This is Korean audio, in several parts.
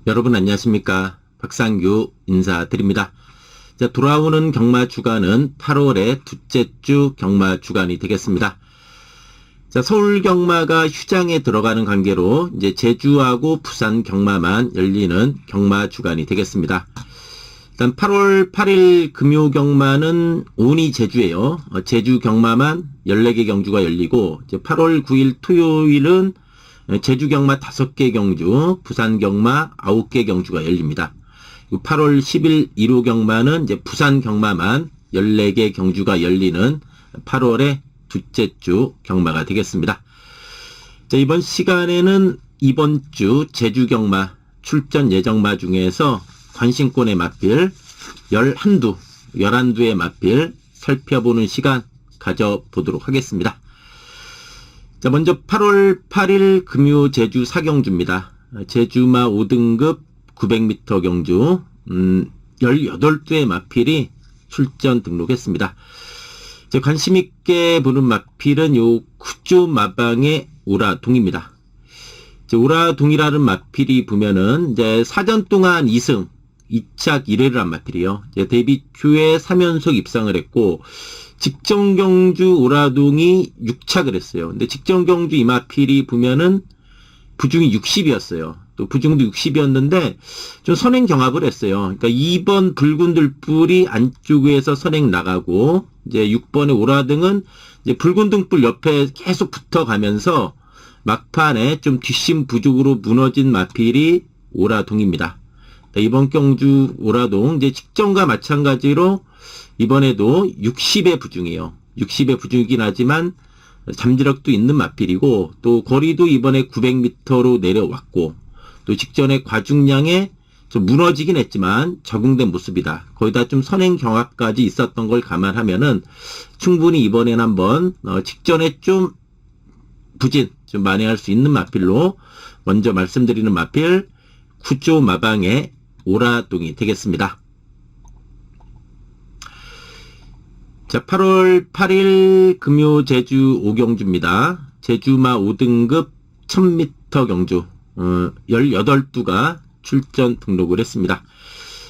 여러분 안녕하십니까. 박상규 인사드립니다. 자, 돌아오는 경마 주간은 8월의 둘째 주 경마 주간이 되겠습니다. 자, 서울 경마가 휴장에 들어가는 관계로 이제 제주하고 부산 경마만 열리는 경마 주간이 되겠습니다. 일단 8월 8일 금요 경마는 온이 제주예요. 제주 경마만 14개 경주가 열리고, 이제 8월 9일 토요일은 제주 경마 5개 경주, 부산 경마 9개 경주가 열립니다. 8월 10일 1호 경마는 이제 부산 경마만 14개 경주가 열리는 8월의 둘째 주 경마가 되겠습니다. 자, 이번 시간에는 이번 주 제주 경마 출전 예정마 중에서 관심권의 맛빌 11두의 맛빌 살펴보는 시간 가져보도록 하겠습니다. 자, 먼저 8월 8일 금요 제주 4경주입니다. 제주마 5등급 900m 경주 18두의 마필이 출전 등록했습니다. 관심 있게 보는 마필은 요 구조 마방의 오라동입니다. 오라동이라는 마필이 보면은 이제 사전 동안 2승 2착 1회를 한 마필이요. 데뷔 초에 3연속 입상을 했고, 직전 경주 오라동이 6착을 했어요. 근데 직전 경주 이 마필이 보면은 부중이 60이었어요. 또 부중도 60이었는데 좀 선행 경합을 했어요. 그러니까 2번 붉은 등불이 안쪽에서 선행 나가고, 이제 6번의 오라등은 이제 붉은 등불 옆에 계속 붙어가면서 막판에 좀 뒷심 부족으로 무너진 마필이 오라동입니다. 이번 경주 오라동 이제 직전과 마찬가지로 이번에도 60의 부중이에요. 60의 부중이긴 하지만 잠재력도 있는 마필이고, 또 거리도 이번에 900m로 내려왔고, 또 직전에 과중량에 좀 무너지긴 했지만 적응된 모습이다. 거기다 좀 선행 경합까지 있었던 걸 감안하면은 충분히 이번엔 한번 직전에 좀 부진 좀 만회할 수 있는 마필로 먼저 말씀드리는 마필 구조 마방의 오라동이 되겠습니다. 자, 8월 8일 금요 제주 5경주입니다. 제주마 5등급 1000m 경주 18두가 출전 등록을 했습니다.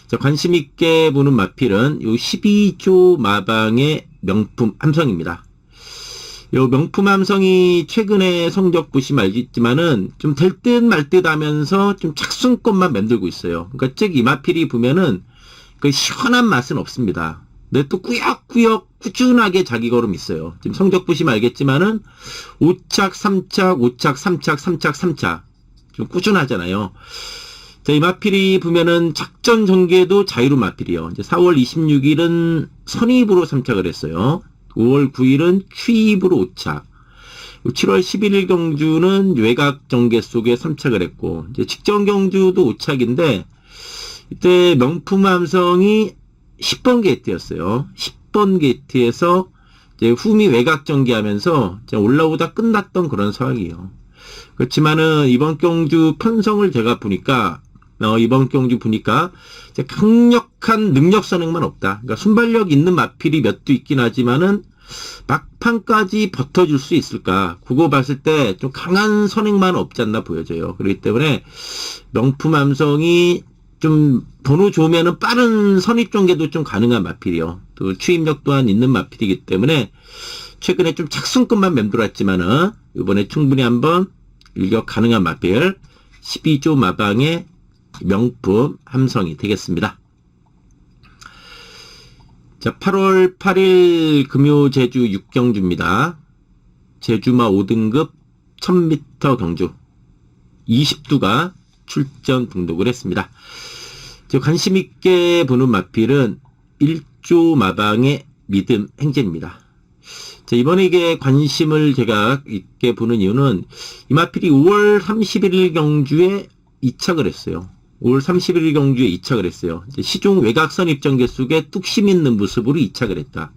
자, 관심 있게 보는 마필은 요 12조 마방의 명품 함성입니다. 요 명품 함성이 최근에 성적 보시면 알겠지만은 좀 될 듯 말 듯 하면서 좀 착순권만 만들고 있어요. 그러니까 즉 이 마필이 보면은 그 시원한 맛은 없습니다. 근데 또 꾸역꾸역 꾸준하게 자기 걸음 있어요. 지금 성적 보시면 알겠지만은 5착, 3착, 5착, 3착, 3착, 3착. 좀 꾸준하잖아요. 자, 이 마필이 보면은 작전 전개도 자유로 마필이요. 이제 4월 26일은 선입으로 3착을 했어요. 5월 9일은 취입으로 5착. 7월 11일 경주는 외곽 전개 속에 3착을 했고, 이제 직전 경주도 5착인데, 이때 명품 함성이 10번 게이트였어요. 10번 게이트에서 이제 후미 외곽 전개하면서 올라오다 끝났던 그런 상황이에요. 그렇지만은 이번 경주 편성을 제가 보니까 이번 경주 보니까 강력한 능력 선행만 없다. 그러니까 순발력 있는 마필이 몇 두 있긴 하지만은 막판까지 버텨줄 수 있을까? 그거 봤을 때 좀 강한 선행만 없지 않나 보여져요. 그렇기 때문에 명품 함성이 좀 번호 좋으면은 빠른 선입 전개도 좀 가능한 마필이요. 또 추임력 또한 있는 마필이기 때문에 최근에 좀 착순권만 맴돌았지만은 이번에 충분히 한번 일격 가능한 마필 12조 마방의 명품 함성이 되겠습니다. 자, 8월 8일 금요 제주 6경주입니다. 제주마 5등급 1000m 경주 20두가 출전 등록을 했습니다. 관심 있게 보는 마필은 1조 마방의 믿음 행진입니다. 자, 이번에 이게 관심을 제가 있게 보는 이유는 이 마필이 5월 31일 경주에 2착을 했어요. 5월 31일 경주에 2착을 했어요. 이제 시종 외곽선 입전개 속에 뚝심 있는 모습으로 2착을 했다.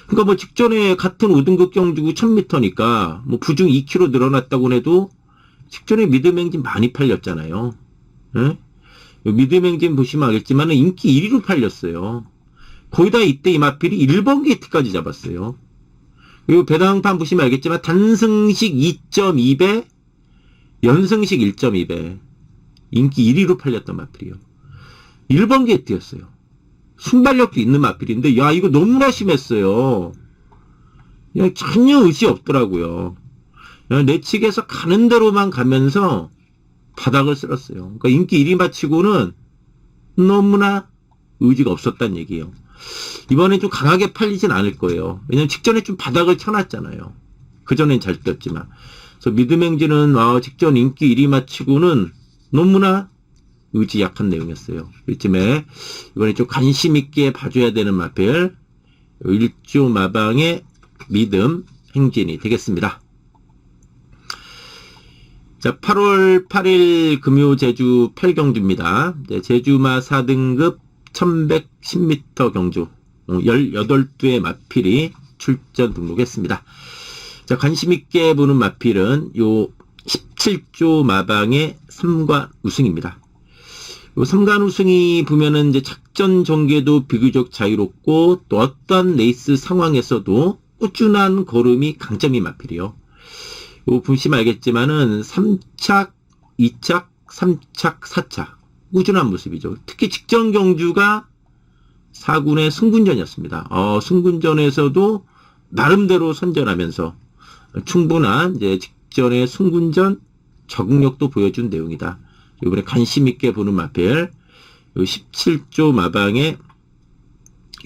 그러니까 뭐 직전에 같은 5등급 경주고 1000m니까 뭐 부중 2kg 늘어났다고 해도 직전에 미드맹진 많이 팔렸잖아요. 예? 미드맹진 보시면 알겠지만 인기 1위로 팔렸어요. 거의 다 이때 이마필이 1번 게이트까지 잡았어요. 그리고 배당판 보시면 알겠지만 단승식 2.2배, 연승식 1.2배. 인기 1위로 팔렸던 마필이요. 1번 게이트였어요. 순발력도 있는 마필인데 야 이거 너무나 심했어요. 그냥 전혀 의지 없더라고요. 내측에서 가는 대로만 가면서 바닥을 쓸었어요. 그러니까 인기 1위 마치고는 너무나 의지가 없었다는 얘기예요. 이번엔 좀 강하게 팔리진 않을 거예요. 왜냐면 직전에 좀 바닥을 쳐놨잖아요. 그전엔 잘 뛰었지만. 그래서 미드맹지는 직전 인기 1위 마치고는 너무나 의지 약한 내용이었어요. 이쯤에 이번에 좀 관심 있게 봐줘야 되는 마필 1조 마방의 믿음 행진이 되겠습니다. 자, 8월 8일 금요 제주 8경주입니다. 제주마 4등급 1110m 경주 18두의 마필이 출전 등록했습니다. 자, 관심 있게 보는 마필은 요 17조 마방의 3관 우승입니다. 요 3관 우승이 보면은 이제 작전 전개도 비교적 자유롭고 또 어떤 레이스 상황에서도 꾸준한 걸음이 강점인 마필이요. 요 보시면 알겠지만은 3착, 2착, 3착, 4착 꾸준한 모습이죠. 특히 직전 경주가 4군의 승군전이었습니다. 승군전에서도 나름대로 선전하면서 충분한 이제 직전의 승군전 적응력도 보여준 내용이다. 이번에 관심 있게 보는 마필 요 17조 마방의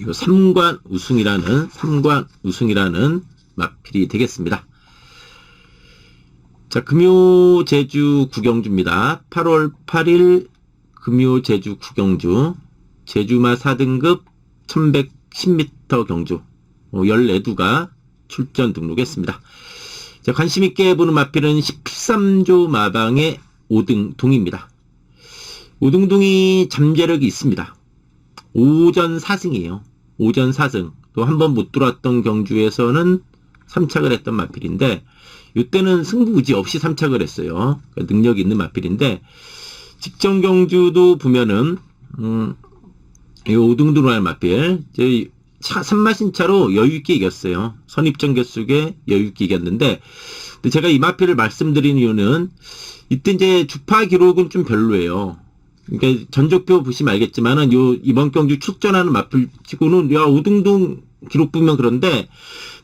요 3관 우승이라는 마필이 되겠습니다. 자, 금요 제주 구경주입니다. 8월 8일 금요 제주 구경주 제주마 4등급 1110m 경주 14두가 출전 등록했습니다. 자, 관심 있게 보는 마필은 13조 마방의 5등동입니다. 5등동이 잠재력이 있습니다. 오전 4승이에요. 오전 4승. 또 한 번 못 들어왔던 경주에서는 3착을 했던 마필인데 이때는 승부 의지 없이 3착을 했어요. 그러니까 능력이 있는 마필인데 직전 경주도 보면은 이 5등동으로 할 마필 3마신 차로 여유있게 이겼어요. 선입전 개수에 여유있게 이겼는데 근데 제가 이 마필을 말씀드린 이유는 이때 이제 주파 기록은 좀 별로예요. 그러니까 전적표 보시면 알겠지만은 이번 경주 출전하는 마필 치고는 5등동 기록 보면 그런데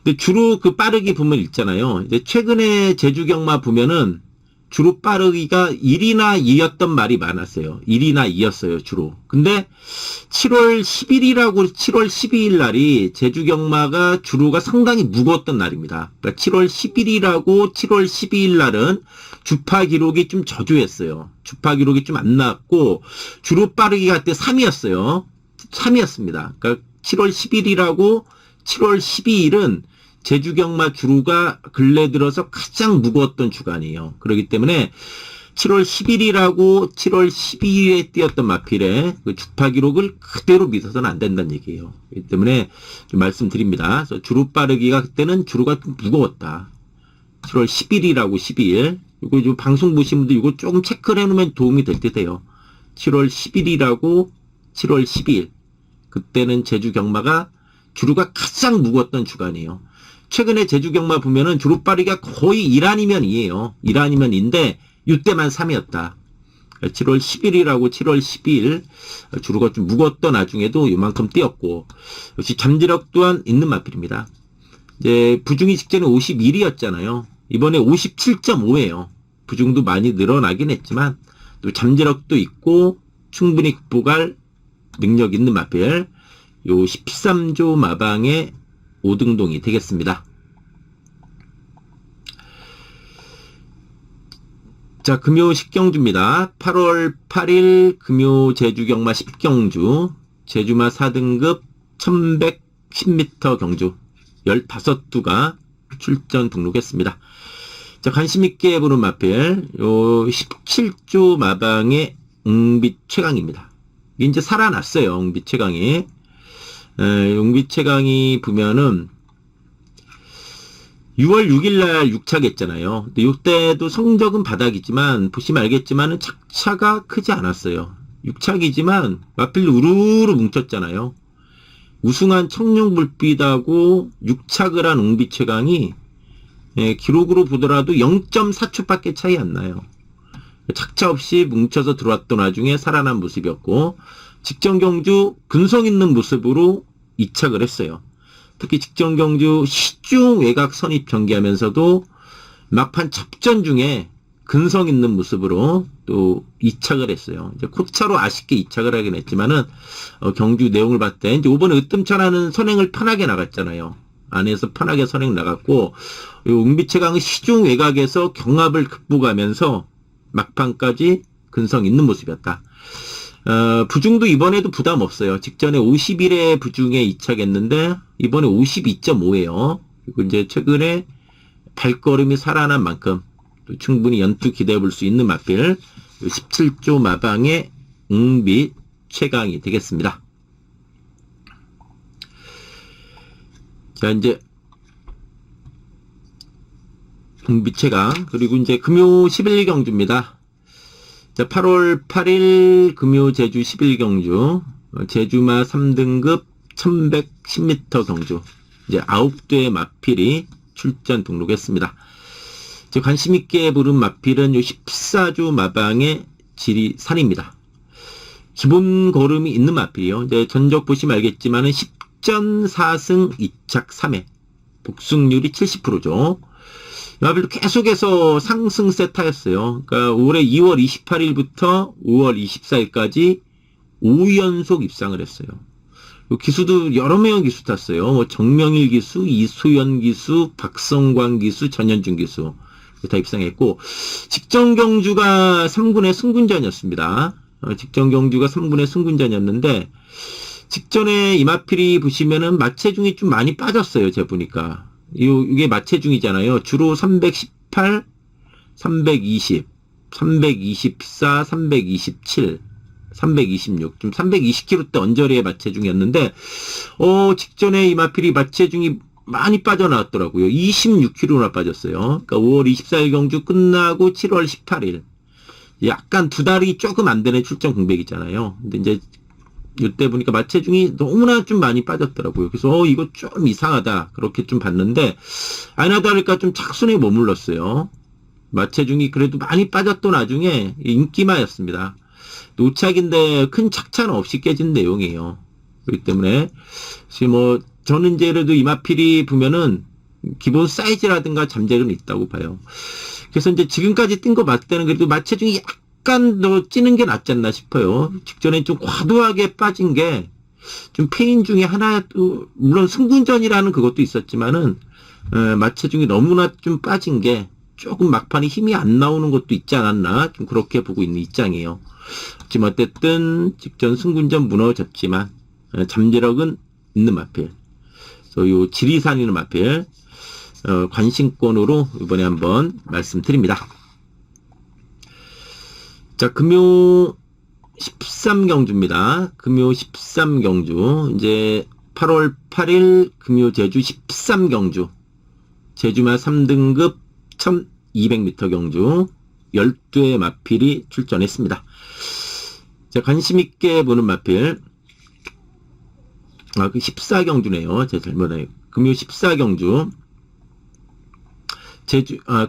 근데 주로 그 빠르기 보면 있잖아요. 이제 최근에 제주 경마 보면은 주로 빠르기가 1이나 2였던 말이 많았어요. 1이나 2였어요, 주로. 근데 7월 10일이라고 7월 12일 날이 제주 경마가 주로가 상당히 무거웠던 날입니다. 그러니까 7월 10일이라고 7월 12일 날은 주파 기록이 좀 저조했어요. 주파 기록이 좀 안 나왔고 주로 빠르기가 그때 3이었어요. 3이었습니다. 그러니까 7월 10일이라고 7월 12일은 제주 경마 주로가 근래 들어서 가장 무거웠던 주간이에요. 그렇기 때문에 7월 10일이라고 7월 12일에 뛰었던 마필의 그 주파 기록을 그대로 믿어서는 안 된다는 얘기예요. 그렇기 때문에 좀 말씀드립니다. 그래서 주로 빠르기가 그때는 주로가 좀 무거웠다. 7월 10일이라고 12일. 이거 좀 방송 보신 분들 이거 조금 체크를 해놓으면 도움이 될 듯해요. 7월 10일이라고 7월 12일. 그때는 제주 경마가 주로가 가장 무거웠던 주간이에요. 최근에 제주 경마 보면은 주로 빠르기가 거의 1 아니면 2예요. 1 아니면 2인데 이때만 3이었다. 7월 10일이라고 7월 12일 주로가 좀 무거웠던 나중에도 이만큼 뛰었고 역시 잠재력 또한 있는 마필입니다. 이제 부중이 직전에 51이었잖아요. 이번에 57.5예요. 부중도 많이 늘어나긴 했지만 또 잠재력도 있고 충분히 극복할 능력 있는 마필 요 13조 마방의 5등동이 되겠습니다. 자, 금요 10경주입니다. 8월 8일 금요 제주 경마 10경주 제주마 4등급 1110m 경주 15두가 출전 등록했습니다. 자, 관심 있게 보는 마필 요 17조 마방의 웅빛 최강입니다. 이게 이제 살아났어요. 웅빛 최강이. 웅빛 최강이 보면은 6월 6일 날 6차 했잖아요. 근데 이때도 성적은 바닥이지만 보시면 알겠지만은 착차가 크지 않았어요. 6차기지만 마필도 우르르 뭉쳤잖아요. 우승한 청룡불빛하고 6착을 한 웅비최강이 기록으로 보더라도 0.4초밖에 차이 안 나요. 착차 없이 뭉쳐서 들어왔던 와중에 살아난 모습이었고 직전 경주 근성 있는 모습으로 2착을 했어요. 특히 직전 경주 시중 외곽 선입 경기하면서도 막판 접전 중에 근성 있는 모습으로 또 2착을 했어요. 이제 코차로 아쉽게 2착을 하긴 했지만은 경주 내용을 봤을 때 이제 이번에 으뜸차라는 선행을 편하게 나갔잖아요. 안에서 편하게 선행 나갔고 웅비최강은 시중 외곽에서 경합을 극복하면서 막판까지 근성 있는 모습이었다. 부중도 이번에도 부담 없어요. 직전에 51회 부중에 2착했는데 이번에 52.5예요. 그리고 이제 최근에 발걸음이 살아난 만큼 또 충분히 연투 기대해 볼 수 있는 마필 17조 마방의 웅비 최강이 되겠습니다. 자, 이제 웅비 최강 그리고 이제 금요 11경주입니다. 자, 8월 8일 금요 제주 11경주 제주마 3등급 1110m 경주 이제 9대의 마필이 출전 등록했습니다. 이제 관심있게 부른 마필은 요 14조 마방의 지리산입니다. 기본 걸음이 있는 마필이요. 이제 전적 보시면 알겠지만은 10전 4승 2착 3회 복승률이 70%죠. 마필도 계속해서 상승세 타였어요. 그러니까 올해 2월 28일부터 5월 24일까지 5연속 입상을 했어요. 기수도 여러 명의 기수 탔어요. 뭐 정명일 기수, 이수연 기수, 박성광 기수, 전현준 기수 다 입상했고 직전 경주가 3군의 승군전이었습니다. 직전 경주가 3군의 승군전이었는데 직전에 이마필이 보시면은 마체중이 좀 많이 빠졌어요. 제가 보니까. 이게 마체중이잖아요. 주로 318, 320, 324, 327, 326, 좀 320kg대 언저리의 마체중이었는데, 직전에 이마필이 마체중이 많이 빠져나왔더라고요. 26kg나 빠졌어요. 그러니까 5월 24일 경주 끝나고 7월 18일. 약간 두 달이 조금 안 되는 출전 공백이잖아요. 근데 이제 이때 보니까 마체중이 너무나 좀 많이 빠졌더라고요. 그래서 이거 좀 이상하다 그렇게 좀 봤는데 아니나 다를까 좀 착순에 머물렀어요. 마체중이 그래도 많이 빠졌던 와중에 인기마였습니다. 노착인데 큰 착차는 없이 깨진 내용이에요. 그렇기 때문에 지금 뭐 저는 이제 그래도 이마필이 보면은 기본 사이즈라든가 잠재력은 있다고 봐요. 그래서 이제 지금까지 뛴 거 봤을 때는 그래도 마체중이 약간 더 찌는 게 낫지 않나 싶어요. 직전에 좀 과도하게 빠진 게 좀 패인 중에 하나도 물론 승군전이라는 그것도 있었지만은 마체중이 너무나 좀 빠진 게 조금 막판에 힘이 안 나오는 것도 있지 않았나 좀 그렇게 보고 있는 입장이에요. 하지만 어쨌든 직전 승군전 무너졌지만 잠재력은 있는 마필. 그래서 요 지리산이는 마필 관심권으로 이번에 한번 말씀드립니다. 자, 금요 13경주입니다. 금요 13경주. 이제 8월 8일 금요 제주 13경주. 제주마 3등급 1200m 경주. 12의 마필이 출전했습니다. 자, 관심있게 보는 마필. 그 14경주네요. 제가 잘못해요. 금요 14경주.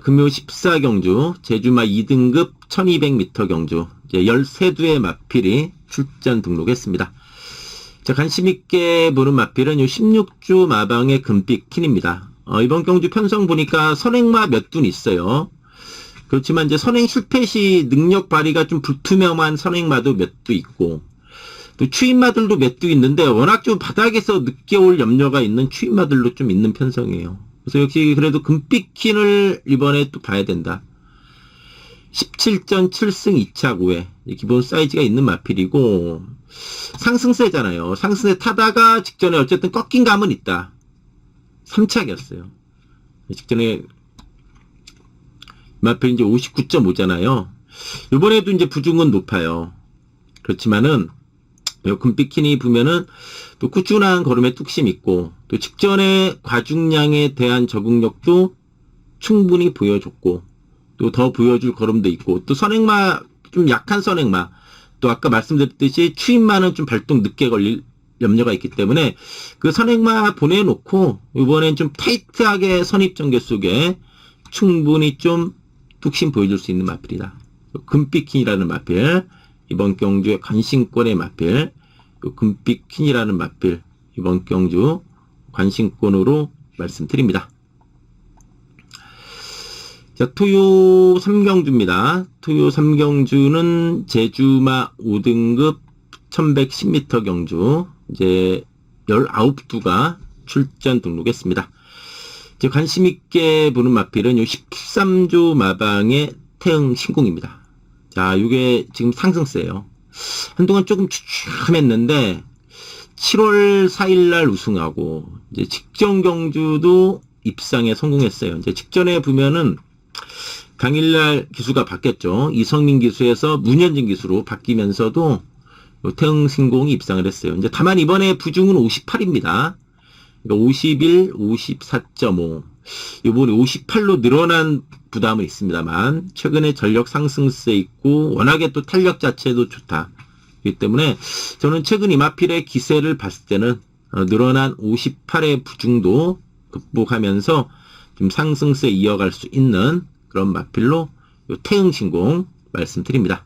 금요 14경주, 제주마 2등급 1200m 경주, 이제 13두의 마필이 출전 등록했습니다. 자, 관심있게 보는 마필은 요 16주 마방의 금빛 킨입니다. 이번 경주 편성 보니까 선행마 몇 둔 있어요. 그렇지만 이제 선행 실패 시 능력 발휘가 좀 불투명한 선행마도 몇 두 있고, 또 추임마들도 몇 두 있는데, 워낙 좀 바닥에서 늦게 올 염려가 있는 추임마들도 좀 있는 편성이에요. 그래서 역시 그래도 금빛킨을 이번에 또 봐야 된다. 17전 7승 2착 5회. 기본 사이즈가 있는 마필이고 상승세잖아요. 상승세 타다가 직전에 어쨌든 꺾인 감은 있다. 3착이었어요. 직전에 마필 이제 59.5잖아요. 이번에도 이제 부중은 높아요. 그렇지만은 금빛킨이 보면은 또 꾸준한 걸음에 뚝심 있고 또 직전에 과중량에 대한 적응력도 충분히 보여줬고, 또 더 보여줄 걸음도 있고, 또 선행마, 좀 약한 선행마, 또 아까 말씀드렸듯이 추임마는 좀 발동 늦게 걸릴 염려가 있기 때문에 그 선행마 보내놓고 이번엔 좀 타이트하게 선입전개 속에 충분히 좀 뚝심 보여줄 수 있는 마필이다. 금빛퀸이라는 마필, 이번 경주의 관심권의 마필, 금빛퀸이라는 마필, 이번 경주 관심권으로 말씀드립니다. 자, 토요 3경주입니다. 토요 3경주는 제주마 5등급 1110m 경주, 이제 19두가 출전 등록했습니다. 이제 관심있게 보는 마필은 요 13조 마방의 태흥 신공입니다. 자, 요게 지금 상승세예요. 한동안 조금 추춤했는데 7월 4일날 우승하고 이제 직전 경주도 입상에 성공했어요. 이제 직전에 보면은 당일날 기수가 바뀌었죠. 이성민 기수에서 문현진 기수로 바뀌면서도 태흥 신공이 입상을 했어요. 이제 다만 이번에 부중은 58입니다. 그러니까 51, 54.5. 이번에 58로 늘어난 부담은 있습니다만 최근에 전력 상승세 있고 워낙에 또 탄력 자체도 좋다. 그렇기 때문에 저는 최근 이마필의 기세를 봤을 때는 늘어난 58의 부중도 극복하면서 좀 상승세 이어갈 수 있는 그런 마필로 태흥 신공 말씀드립니다.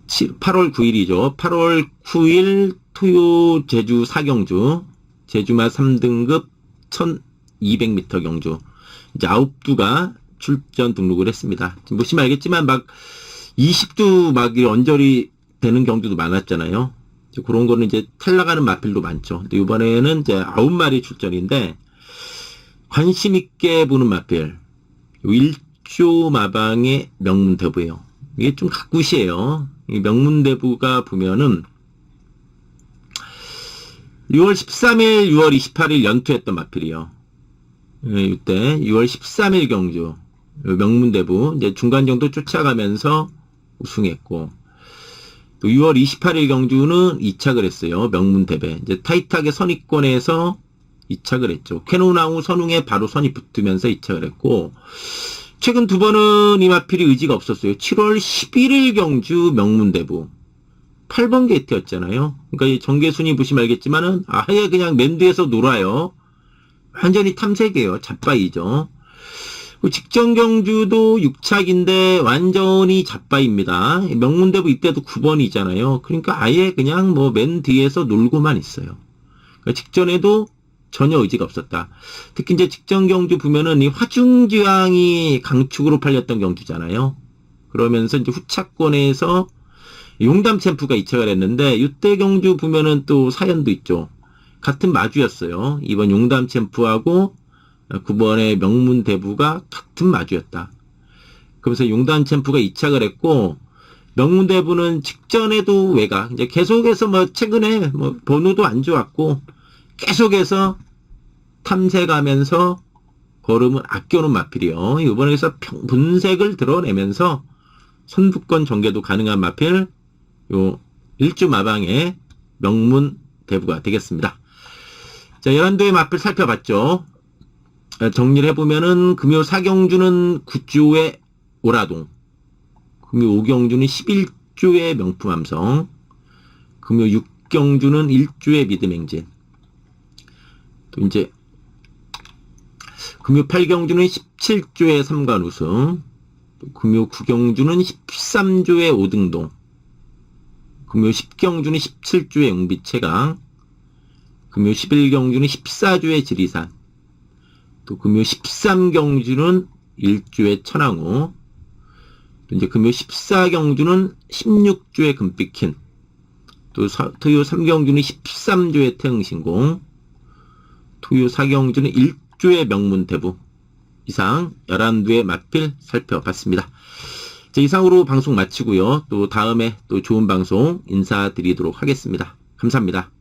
8월 9일이죠. 8월 9일 토요 제주 4경주, 제주마 3등급 1200m 경주, 이제 9두가 출전 등록을 했습니다. 지금 보시면 알겠지만 막 20두 막 언저리 되는 경주도 많았잖아요. 그런 거는 이제 탈락하는 마필도 많죠. 근데 이번에는 이제 9마리 출전인데 관심 있게 보는 마필, 1조 마방의 명문대부예요. 이게 좀 각굿이에요. 이 명문대부가 보면은 6월 13일, 6월 28일 연투했던 마필이요. 이때 6월 13일 경주 명문대부 이제 중간 정도 쫓아가면서 우승했고, 또 6월 28일 경주는 2착을 했어요. 명문대배. 이제 타이트하게 선입권에서 2착을 했죠. 캐논왕후 선웅에 바로 선이 붙으면서 2착을 했고, 최근 두 번은 이 마필이 의지가 없었어요. 7월 11일 경주 명문대부 8번 게이트였잖아요. 그러니까 이 정계순위 보시면 알겠지만은 아예 그냥 맨뒤에서 놀아요. 완전히 탐색이에요. 잡바이죠. 직전 경주도 6착인데 완전히 잡바입니다. 명문대부 이때도 9번이잖아요. 그러니까 아예 그냥 뭐 맨 뒤에서 놀고만 있어요. 그러니까 직전에도 전혀 의지가 없었다. 특히 이제 직전 경주 보면은 이 화중지왕이 강축으로 팔렸던 경주잖아요. 그러면서 이제 후차권에서 용담 챔프가 2착을 했는데 이때 경주 보면은 또 사연도 있죠. 같은 마주였어요. 이번 용담 챔프하고 9번의 명문대부가 같은 마주였다. 그러면서 용담 챔프가 2착을 했고, 명문대부는 직전에도 외곽, 이제 계속해서 뭐 최근에 뭐 번호도 안 좋았고 계속해서 탐색하면서 걸음을 아껴놓은 마필이요. 이번에서 분색을 드러내면서 선두권 전개도 가능한 마필, 요 1주 마방의 명문대부가 되겠습니다. 자, 11도의 마필 살펴봤죠. 정리를 해보면은 금요 4경주는 9조의 오라동, 금요 5경주는 11조의 명품함성, 금요 6경주는 1조의 믿음행진, 또 이제 금요 8경주는 17조의 삼관우승, 금요 9경주는 13조의 오등동, 금요 10경주는 17조의 웅빛최강, 금요 11경주는 14조의 지리산, 또 금요 13경주는 1조의 천왕호, 또 이제 금요 14경주는 16조의 금빛킨, 또 토요 3경주는 13조의 태흥신공, 토요 4경주는 1조의 명문대부. 이상 11두의 마필 살펴봤습니다. 자, 이상으로 방송 마치고요. 또 다음에 또 좋은 방송 인사드리도록 하겠습니다. 감사합니다.